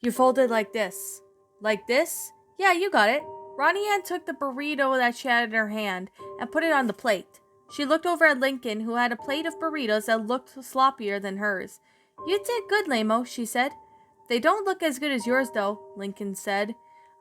You fold it like this. Like this? Yeah, you got it. Ronnie Ann took the burrito that she had in her hand and put it on the plate. She looked over at Lincoln, who had a plate of burritos that looked sloppier than hers. You did good, Lamo, she said. They don't look as good as yours, though, Lincoln said.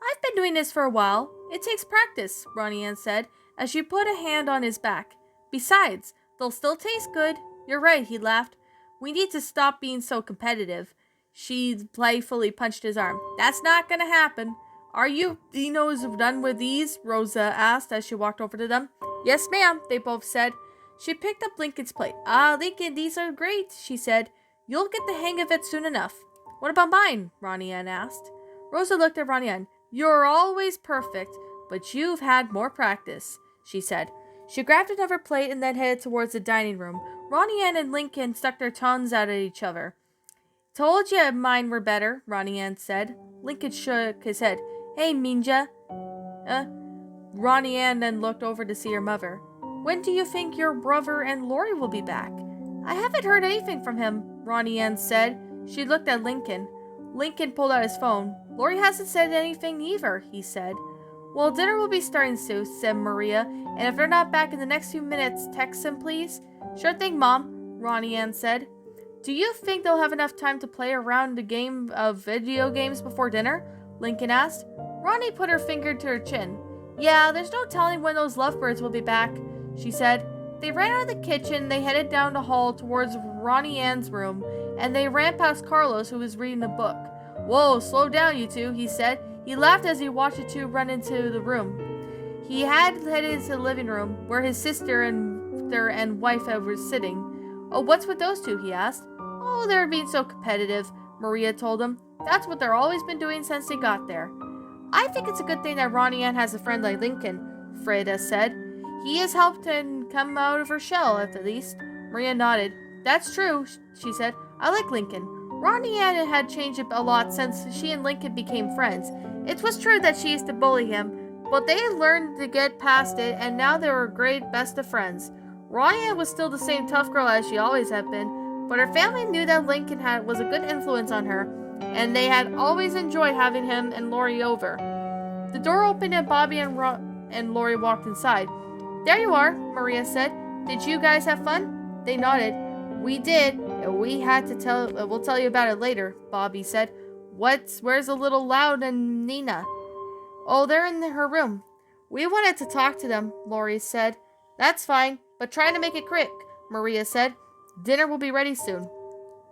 I've been doing this for a while. It takes practice, Ronnie Ann said, as she put a hand on his back. Besides, they'll still taste good. You're right, he laughed. We need to stop being so competitive. She playfully punched his arm. That's not gonna happen. Are you Dinos done with these? Rosa asked as she walked over to them. Yes, ma'am, they both said. She picked up Lincoln's plate. Lincoln, these are great, she said. You'll get the hang of it soon enough. What about mine? Ronnie Ann asked. Rosa looked at Ronnie Ann. You're always perfect, but you've had more practice, she said. She grabbed another plate and then headed towards the dining room. Ronnie Ann and Lincoln stuck their tongues out at each other. Told you mine were better, Ronnie Ann said. Lincoln shook his head. Hey, Minja. Ronnie Ann then looked over to see her mother. When do you think your brother and Lori will be back? I haven't heard anything from him, Ronnie Ann said. She looked at Lincoln. Lincoln pulled out his phone. Lori hasn't said anything either, he said. Well, dinner will be starting soon, said Maria, and if they're not back in the next few minutes, text them, please. Sure thing, Mom, Ronnie Ann said. Do you think they'll have enough time to play around a game of video games before dinner? Lincoln asked. Ronnie put her finger to her chin. Yeah, there's no telling when those lovebirds will be back, she said. They ran out of the kitchen, they headed down the hall towards Ronnie Ann's room, and they ran past Carlos, who was reading a book. Whoa, slow down, you two, he said. He laughed as he watched the two run into the room. He had headed into the living room, where his sister and wife were sitting. Oh, what's with those two, he asked. Oh, they're being so competitive, Maria told him. That's what they've always been doing since they got there. I think it's a good thing that Ronnie Ann has a friend like Lincoln, Freda said. He has helped her come out of her shell, at the least. Maria nodded. That's true, she said. I like Lincoln. Ronnie Ann had changed a lot since she and Lincoln became friends. It was true that she used to bully him, but they had learned to get past it, and now they were great best of friends. Ronnie Ann was still the same tough girl as she always had been, but her family knew that Lincoln was a good influence on her, and they had always enjoyed having him and Lori over. The door opened and Bobby and Lori walked inside. There you are, Maria said. Did you guys have fun? They nodded. We did, and we had to we'll tell you about it later, Bobby said. Where's the little Loud and Nina? Oh, they're in her room. We wanted to talk to them, Lori said. That's fine, but try to make it quick, Maria said. Dinner will be ready soon.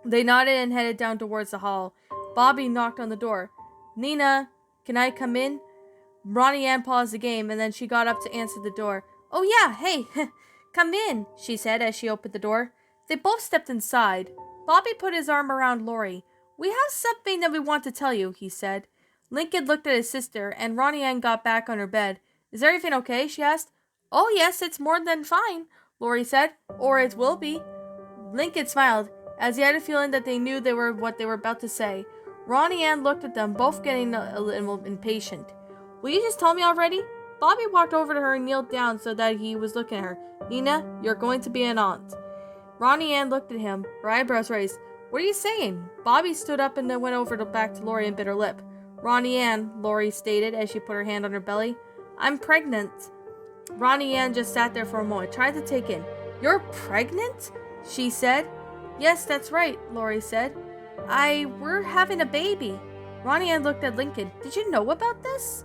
They nodded and headed down towards the hall. Bobby knocked on the door. Nina, can I come in? Ronnie Ann paused the game, and then she got up to answer the door. Oh yeah, hey, come in, she said as she opened the door. They both stepped inside. Bobby put his arm around Lori. We have something that we want to tell you, he said. Lincoln looked at his sister, and Ronnie Ann got back on her bed. Is everything okay, she asked. Oh yes, it's more than fine, Lori said. Or it will be. Lincoln smiled, as he had a feeling that they knew what they were about to say. Ronnie Ann looked at them, both getting a little impatient. Will you just tell me already? Bobby walked over to her and kneeled down so that he was looking at her. Nina, you're going to be an aunt. Ronnie Ann looked at him, her eyebrows raised. What are you saying? Bobby stood up and then went over back to Lori and bit her lip. Ronnie Ann, Lori stated as she put her hand on her belly. I'm pregnant. Ronnie Ann just sat there for a moment, trying to take in. You're pregnant? She said. Yes, that's right, Lori said. We're having a baby. Ronnie Ann looked at Lincoln. Did you know about this?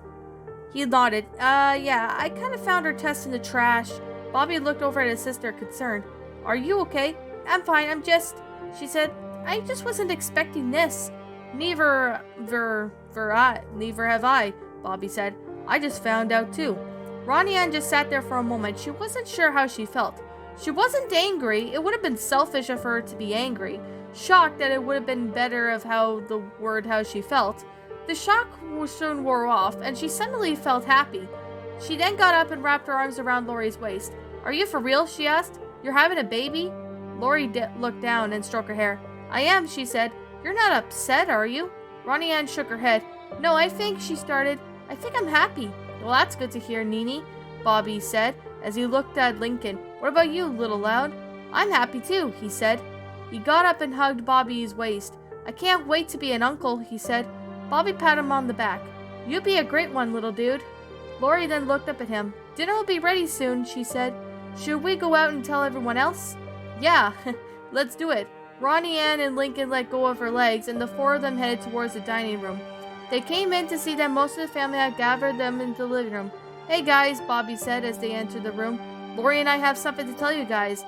He nodded. Yeah, I kind of found her test in the trash. Bobby looked over at his sister, concerned. Are you okay? I'm fine, she said. I just wasn't expecting this. Neither have I, Bobby said. I just found out too. Ronnie Ann just sat there for a moment. She wasn't sure how she felt. She wasn't angry. It would have been selfish of her to be angry. Shocked that it would have been better of how she felt. The shock soon wore off, and she suddenly felt happy. She then got up and wrapped her arms around Lori's waist. Are you for real? She asked. You're having a baby? Lori looked down and stroked her hair. I am, she said. You're not upset, are you? Ronnie Ann shook her head. No, she started. I think I'm happy. Well, that's good to hear, Nini, Bobby said, as he looked at Lincoln. What about you, Little Loud? I'm happy too, he said. He got up and hugged Bobby's waist. I can't wait to be an uncle, he said. Bobby patted him on the back. "You be a great one, little dude." Lori then looked up at him. "Dinner will be ready soon," she said. "Should we go out and tell everyone else?" "Yeah, let's do it." Ronnie Ann and Lincoln let go of her legs, and the four of them headed towards the dining room. They came in to see that most of the family had gathered them in the living room. "Hey guys," Bobby said as they entered the room. "Lori and I have something to tell you guys."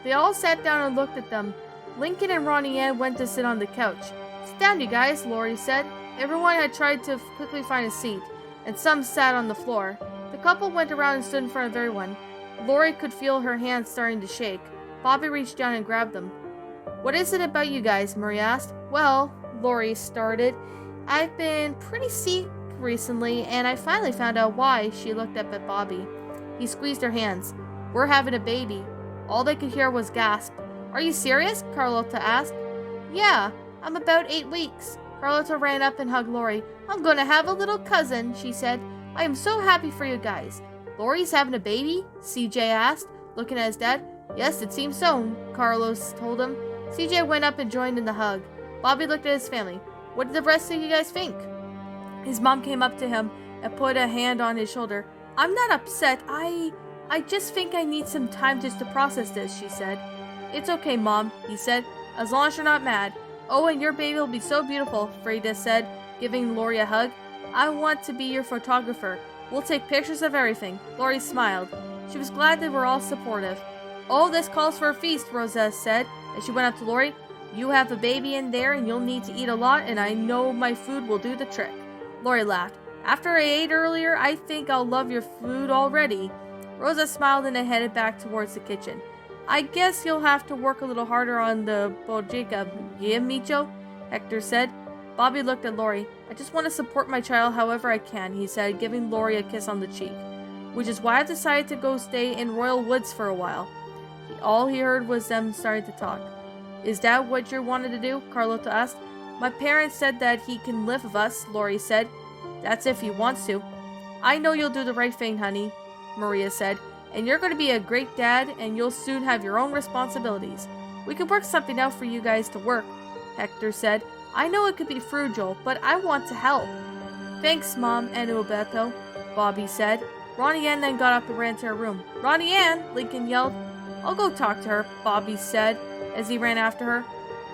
They all sat down and looked at them. Lincoln and Ronnie Ann went to sit on the couch. "Sit down, you guys," Lori said. Everyone had tried to quickly find a seat, and some sat on the floor. The couple went around and stood in front of everyone. Lori could feel her hands starting to shake. Bobby reached down and grabbed them. "What is it about you guys?" Marie asked. "Well," Lori started, "I've been pretty sick recently, and I finally found out why." She looked up at Bobby. He squeezed her hands. "We're having a baby." All they could hear was gasp. "Are you serious?" Carlotta asked. "Yeah, I'm about 8 weeks." Carlotta ran up and hugged Lori. "I'm going to have a little cousin," she said. "I am so happy for you guys." "Lori's having a baby?" CJ asked, looking at his dad. "Yes, it seems so," Carlos told him. CJ went up and joined in the hug. Bobby looked at his family. "What did the rest of you guys think?" His mom came up to him and put a hand on his shoulder. "I'm not upset. I just think I need some time just to process this," she said. "It's okay, Mom," he said, "as long as you're not mad." "Oh, and your baby will be so beautiful," Frida said, giving Lori a hug. "I want to be your photographer. We'll take pictures of everything." Lori smiled. She was glad they were all supportive. "Oh, this calls for a feast," Rosa said, as she went up to Lori. "You have a baby in there, and you'll need to eat a lot, and I know my food will do the trick." Lori laughed. "After I ate earlier, I think I'll love your food already." Rosa smiled and then headed back towards the kitchen. "I guess you'll have to work a little harder on the bodega, yeah, Micho?" Hector said. Bobby looked at Lori. "I just want to support my child however I can," he said, giving Lori a kiss on the cheek. "Which is why I decided to go stay in Royal Woods for a while." All he heard was them starting to talk. "Is that what you wanted to do?" Carlotta asked. "My parents said that he can live with us," Lori said. "That's if he wants to." "I know you'll do the right thing, honey," Maria said. "And you're going to be a great dad, and you'll soon have your own responsibilities. We could work something out for you guys to work," Hector said. "I know it could be frugal, but I want to help." "Thanks, Mom and Alberto," Bobby said. Ronnie Ann then got up and ran to her room. "Ronnie Ann!" Lincoln yelled. "I'll go talk to her," Bobby said as he ran after her.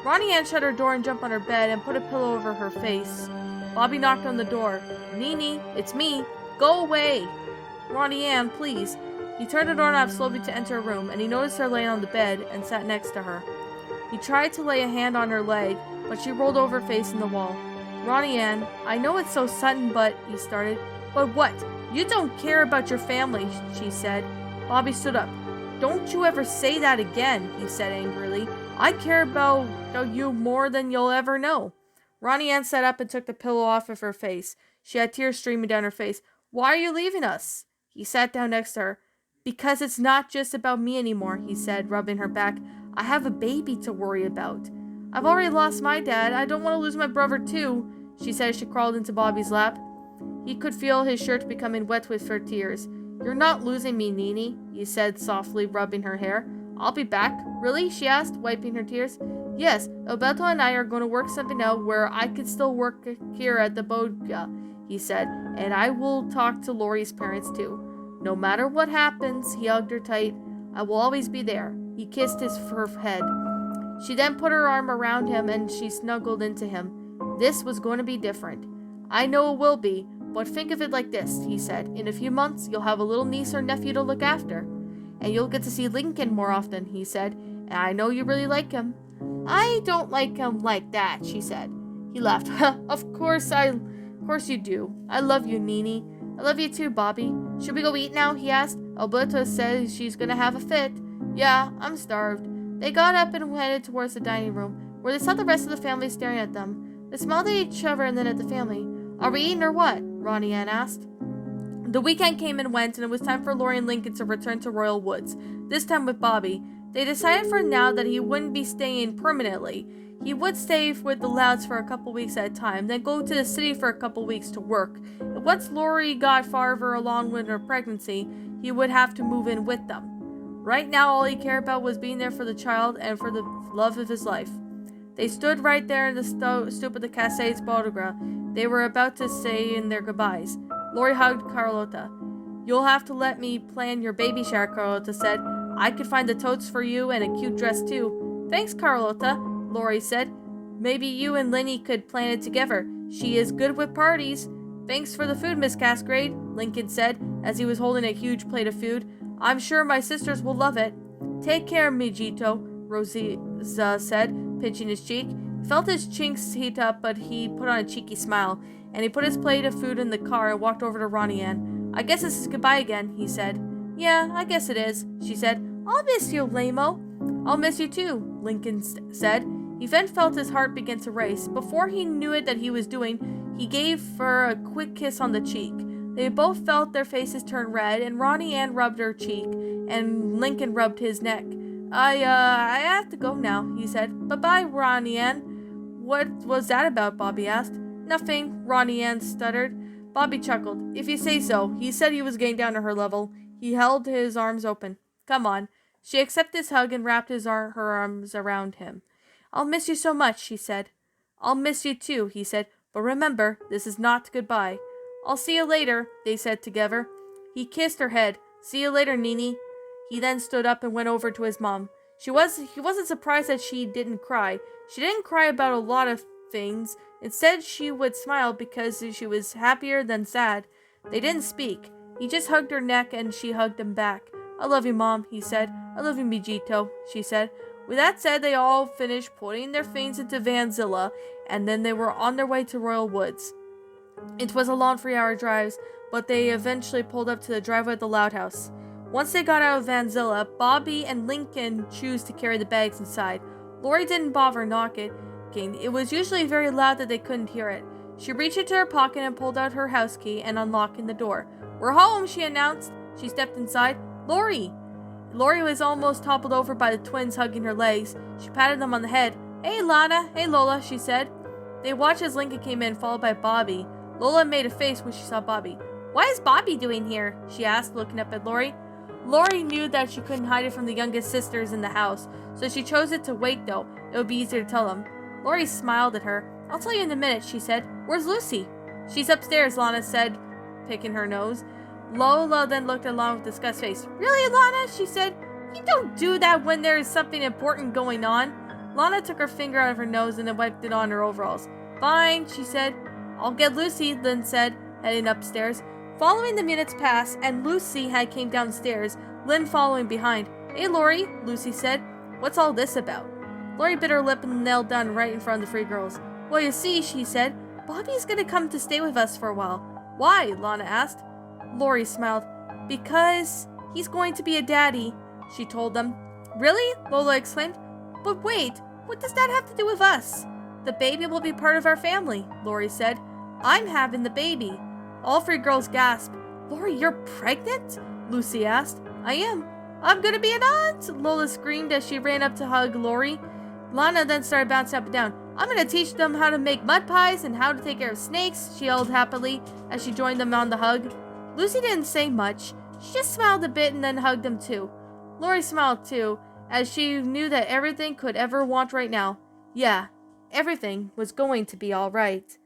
Ronnie Ann shut her door and jumped on her bed and put a pillow over her face. Bobby knocked on the door. "Nini, it's me. Go away." "Ronnie Ann, please." He turned the doorknob slowly to enter her room, and he noticed her laying on the bed and sat next to her. He tried to lay a hand on her leg, but she rolled over facing the wall. "Ronnie Ann, I know it's so sudden, but," he started. "But what? You don't care about your family," she said. Bobby stood up. "Don't you ever say that again," he said angrily. "I care about you more than you'll ever know." Ronnie Ann sat up and took the pillow off of her face. She had tears streaming down her face. "Why are you leaving us?" He sat down next to her. "Because it's not just about me anymore," he said, rubbing her back. "I have a baby to worry about." "I've already lost my dad. I don't want to lose my brother too," she said as she crawled into Bobby's lap. He could feel his shirt becoming wet with her tears. "You're not losing me, Nini," he said softly, rubbing her hair. "I'll be back." "Really?" she asked, wiping her tears. "Yes, Alberto and I are going to work something out where I can still work here at the bodega," he said, "and I will talk to Lori's parents too. No matter what happens," he hugged her tight, "I will always be there." He kissed her head. She then put her arm around him and she snuggled into him. This was going to be different. "I know it will be, but think of it like this," he said. "In a few months, you'll have a little niece or nephew to look after. And you'll get to see Lincoln more often," he said. "And I know you really like him." "I don't like him like that," she said. He laughed. Of course you do. I love you, Nini." "I love you too, Bobby." "Should we go eat now?" he asked. "Alberto says she's gonna have a fit." "Yeah, I'm starved." They got up and headed towards the dining room, where they saw the rest of the family staring at them. They smiled at each other and then at the family. "Are we eating or what?" Ronnie Ann asked. The weekend came and went, and it was time for Lori and Lincoln to return to Royal Woods, this time with Bobby. They decided for now that he wouldn't be staying permanently. He would stay with the Louds for a couple weeks at a time, then go to the city for a couple weeks to work. And once Lori got farther along with her pregnancy, he would have to move in with them. Right now, all he cared about was being there for the child and for the love of his life. They stood right there in the stoop of the Cascades Bodegra. They were about to say in their goodbyes. Lori hugged Carlotta. You'll have to let me plan your baby shower, Carlotta said. I could find the totes for you and a cute dress too. Thanks, Carlotta, Lori said. Maybe you and Linny could plan it together. She is good with parties. Thanks for the food, Miss Cascade, Lincoln said as he was holding a huge plate of food. I'm sure my sisters will love it. Take care, Mijito, Rosa said, pinching his cheek. He felt his cheeks heat up, but he put on a cheeky smile, and he put his plate of food in the car and walked over to Ronnie Ann. I guess this is goodbye again, he said. Yeah, I guess it is, she said. I'll miss you, Lamo. I'll miss you too, Lincoln said. He then felt his heart begin to race. Before he knew it that he was doing, he gave her a quick kiss on the cheek. They both felt their faces turn red, and Ronnie Ann rubbed her cheek, and Lincoln rubbed his neck. I have to go now, he said. Bye-bye, Ronnie Ann. What was that about, Bobby asked. Nothing, Ronnie Ann stuttered. Bobby chuckled. If you say so. He said he was getting down to her level. He held his arms open. Come on. She accepted his hug and wrapped her arms around him. I'll miss you so much, she said. I'll miss you too, he said. But remember, this is not goodbye. I'll see you later, they said together. He kissed her head. See you later, Nini. He then stood up and went over to his mom. He wasn't surprised that she didn't cry. She didn't cry about a lot of things. Instead, she would smile because she was happier than sad. They didn't speak. He just hugged her neck and she hugged him back. I love you, Mom, he said. I love you, Mijito, she said. With that said, they all finished putting their things into Vanzilla, and then they were on their way to Royal Woods. It was a long 3-hour drive, but they eventually pulled up to the driveway of the Loud House. Once they got out of Vanzilla, Bobby and Lincoln chose to carry the bags inside. Lori didn't bother knocking. It was usually very loud that they couldn't hear it. She reached into her pocket and pulled out her house key and unlocking the door. We're home, she announced. She stepped inside. Lori! Lori was almost toppled over by the twins hugging her legs. She patted them on the head. Hey, Lana. Hey, Lola, she said. They watched as Lincoln came in, followed by Bobby. Lola made a face when she saw Bobby. What is Bobby doing here? She asked, looking up at Lori. Lori knew that she couldn't hide it from the youngest sisters in the house, so she chose it to wait, though. It would be easier to tell them. Lori smiled at her. I'll tell you in a minute, she said. Where's Lucy? She's upstairs, Lana said, picking her nose. Lola then looked at Lana with a disgust face. Really, Lana? She said. You don't do that when there is something important going on. Lana took her finger out of her nose and then wiped it on her overalls. Fine, she said. I'll get Lucy, Lynn said, heading upstairs. Following the minutes passed, and Lucy had came downstairs, Lynn following behind. Hey, Lori, Lucy said. What's all this about? Lori bit her lip and knelt down right in front of the three girls. Well, you see, she said, Bobby's gonna come to stay with us for a while. Why? Lana asked. Lori smiled. Because he's going to be a daddy, she told them. Really? Lola exclaimed. But wait, what does that have to do with us? The baby will be part of our family, Lori said. I'm having the baby. All three girls gasped. Lori, you're pregnant? Lucy asked. I am. I'm gonna be an aunt, Lola screamed as she ran up to hug Lori. Lana then started bouncing up and down. I'm gonna teach them how to make mud pies and how to take care of snakes, she yelled happily as she joined them on the hug. Lucy didn't say much. She just smiled a bit and then hugged them too. Lori smiled too, as she knew that everything could ever want right now. Yeah, everything was going to be alright.